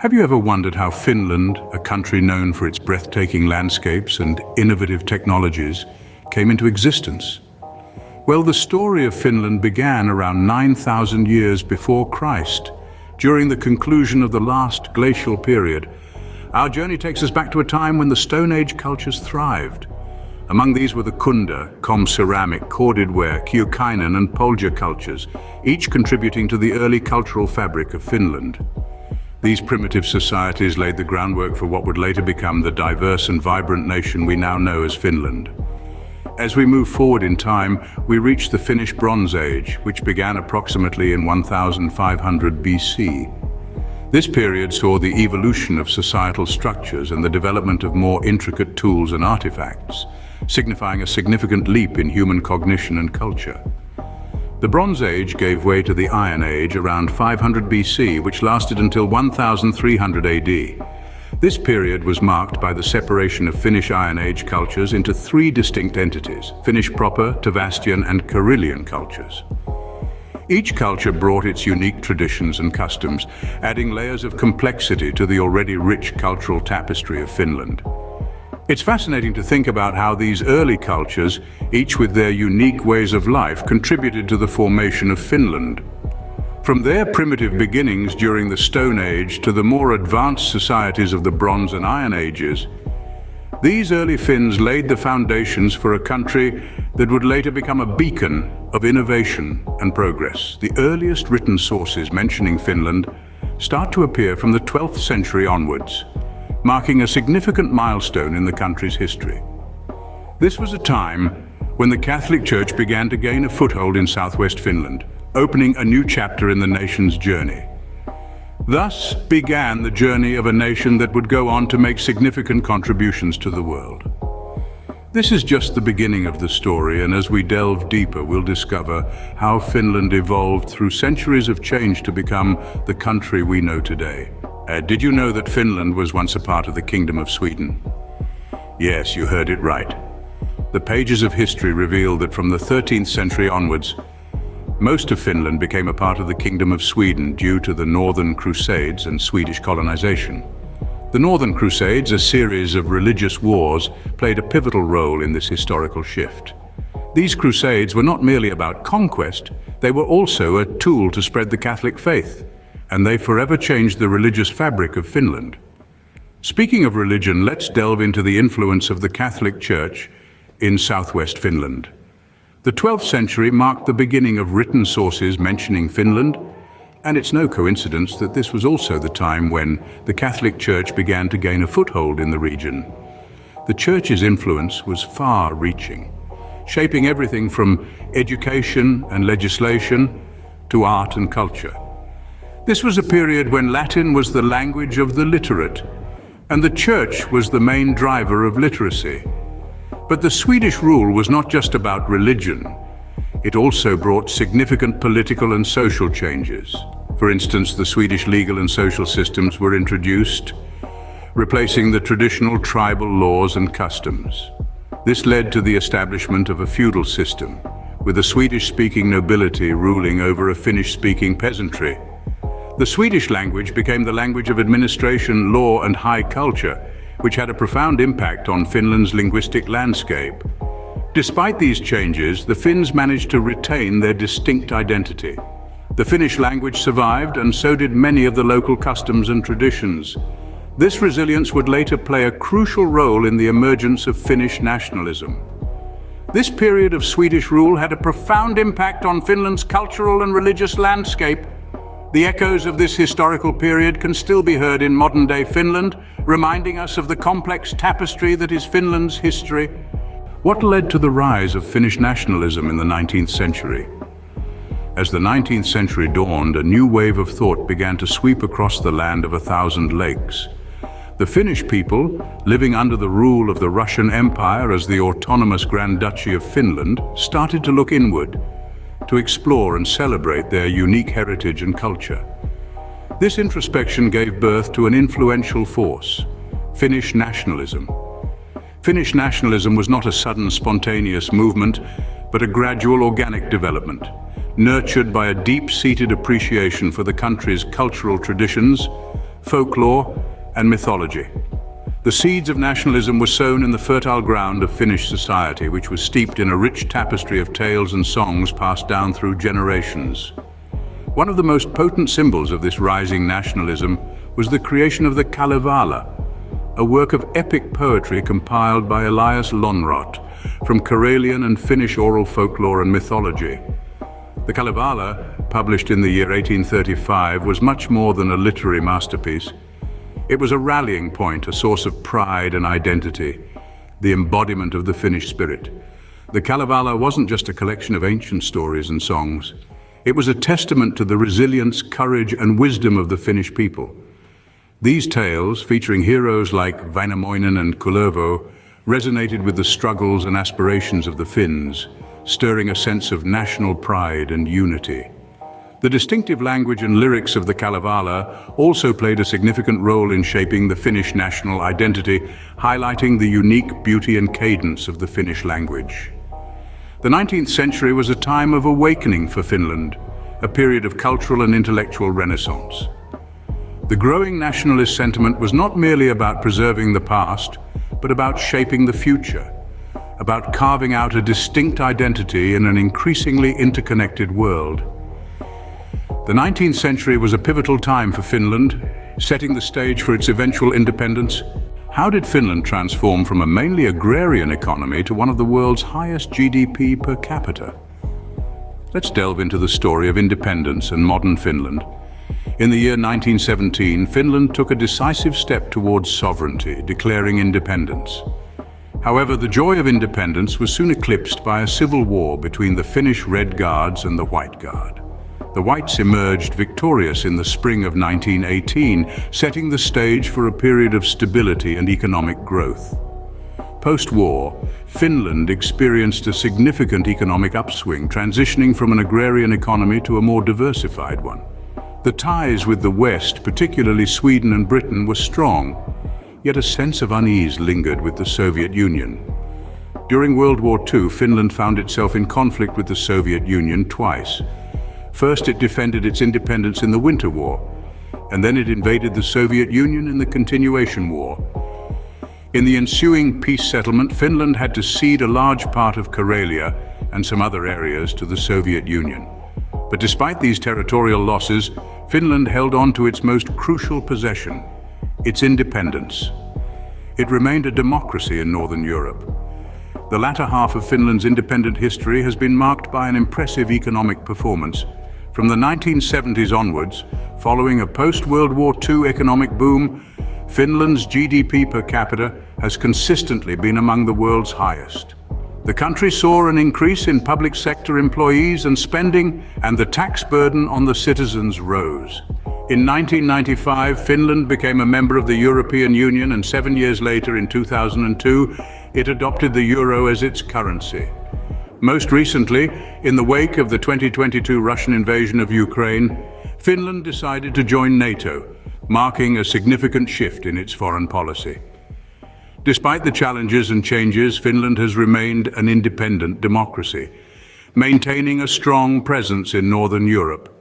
Have you ever wondered how Finland, a country known for its breathtaking landscapes and innovative technologies, came into existence? Well, the story of Finland began around 9,000 years before Christ, during the conclusion of the last glacial period. Our journey takes us back to a time when the Stone Age cultures thrived. Among these were the Kunda, ceramic, corded ware, Kiukainen and Pöljä cultures, each contributing to the early cultural fabric of Finland. These primitive societies laid the groundwork for what would later become the diverse and vibrant nation we now know as Finland. As we move forward in time, we reach the Finnish Bronze Age, which began approximately in 1500 BC. This period saw the evolution of societal structures and the development of more intricate tools and artifacts, signifying a significant leap in human cognition and culture. The Bronze Age gave way to the Iron Age around 500 BC, which lasted until 1300 AD. This period was marked by the separation of Finnish Iron Age cultures into three distinct entities: Finnish proper, Tavastian and Karelian cultures. Each culture brought its unique traditions and customs, adding layers of complexity to the already rich cultural tapestry of Finland. It's fascinating to think about how these early cultures, each with their unique ways of life, contributed to the formation of Finland. From their primitive beginnings during the Stone Age to the more advanced societies of the Bronze and Iron Ages, these early Finns laid the foundations for a country that would later become a beacon of innovation and progress. The earliest written sources mentioning Finland start to appear from the 12th century onwards, marking a significant milestone in the country's history. This was a time when the Catholic Church began to gain a foothold in Southwest Finland, opening a new chapter in the nation's journey. Thus began the journey of a nation that would go on to make significant contributions to the world. This is just the beginning of the story, and as we delve deeper, we'll discover how Finland evolved through centuries of change to become the country we know today. Did you know that Finland was once a part of the Kingdom of Sweden? Yes, you heard it right. The pages of history reveal that from the 13th century onwards, most of Finland became a part of the Kingdom of Sweden due to the Northern Crusades and Swedish colonisation. The Northern Crusades, a series of religious wars, played a pivotal role in this historical shift. These crusades were not merely about conquest, they were also a tool to spread the Catholic faith, and they forever changed the religious fabric of Finland. Speaking of religion, let's delve into the influence of the Catholic Church in Southwest Finland. The 12th century marked the beginning of written sources mentioning Finland, and it's no coincidence that this was also the time when the Catholic Church began to gain a foothold in the region. The Church's influence was far-reaching, shaping everything from education and legislation to art and culture. This was a period when Latin was the language of the literate, and the Church was the main driver of literacy. But the Swedish rule was not just about religion. It also brought significant political and social changes. For instance, the Swedish legal and social systems were introduced, replacing the traditional tribal laws and customs. This led to the establishment of a feudal system, with a Swedish-speaking nobility ruling over a Finnish-speaking peasantry. The Swedish language became the language of administration, law, and high culture, which had a profound impact on Finland's linguistic landscape. Despite these changes, the Finns managed to retain their distinct identity. The Finnish language survived, and so did many of the local customs and traditions. This resilience would later play a crucial role in the emergence of Finnish nationalism. This period of Swedish rule had a profound impact on Finland's cultural and religious landscape. The echoes of this historical period can still be heard in modern-day Finland, reminding us of the complex tapestry that is Finland's history. What led to the rise of Finnish nationalism in the 19th century? As the 19th century dawned, a new wave of thought began to sweep across the land of 1,000 lakes. The Finnish people, living under the rule of the Russian Empire as the autonomous Grand Duchy of Finland, started to look inward, to explore and celebrate their unique heritage and culture. This introspection gave birth to an influential force, Finnish nationalism. Finnish nationalism was not a sudden, spontaneous movement, but a gradual, organic development, nurtured by a deep-seated appreciation for the country's cultural traditions, folklore, and mythology. The seeds of nationalism were sown in the fertile ground of Finnish society, which was steeped in a rich tapestry of tales and songs passed down through generations. One of the most potent symbols of this rising nationalism was the creation of the Kalevala, a work of epic poetry compiled by Elias Lönnrot from Karelian and Finnish oral folklore and mythology. The Kalevala, published in the year 1835, was much more than a literary masterpiece. It was a rallying point, a source of pride and identity, the embodiment of the Finnish spirit. The Kalevala wasn't just a collection of ancient stories and songs. It was a testament to the resilience, courage, and wisdom of the Finnish people. These tales, featuring heroes like Väinämöinen and Kullervo, resonated with the struggles and aspirations of the Finns, stirring a sense of national pride and unity. The distinctive language and lyrics of the Kalevala also played a significant role in shaping the Finnish national identity, highlighting the unique beauty and cadence of the Finnish language. The 19th century was a time of awakening for Finland, a period of cultural and intellectual renaissance. The growing nationalist sentiment was not merely about preserving the past, but about shaping the future, about carving out a distinct identity in an increasingly interconnected world. The 19th century was a pivotal time for Finland, setting the stage for its eventual independence. How did Finland transform from a mainly agrarian economy to one of the world's highest GDP per capita? Let's delve into the story of independence and modern Finland. In the year 1917, Finland took a decisive step towards sovereignty, declaring independence. However, the joy of independence was soon eclipsed by a civil war between the Finnish Red Guards and the White Guard. The Whites emerged victorious in the spring of 1918, setting the stage for a period of stability and economic growth. Post-war, Finland experienced a significant economic upswing, transitioning from an agrarian economy to a more diversified one. The ties with the West, particularly Sweden and Britain, were strong, yet a sense of unease lingered with the Soviet Union. During World War II, Finland found itself in conflict with the Soviet Union twice. First, it defended its independence in the Winter War, and then it invaded the Soviet Union in the Continuation War. In the ensuing peace settlement, Finland had to cede a large part of Karelia and some other areas to the Soviet Union. But despite these territorial losses, Finland held on to its most crucial possession, its independence. It remained a democracy in Northern Europe. The latter half of Finland's independent history has been marked by an impressive economic performance. From the 1970s onwards, following a post-World War II economic boom, Finland's GDP per capita has consistently been among the world's highest. The country saw an increase in public sector employees and spending, and the tax burden on the citizens rose. In 1995, Finland became a member of the European Union, and 7 years later, in 2002, it adopted the euro as its currency. Most recently, in the wake of the 2022 Russian invasion of Ukraine, Finland decided to join NATO, marking a significant shift in its foreign policy. Despite the challenges and changes, Finland has remained an independent democracy, maintaining a strong presence in Northern Europe.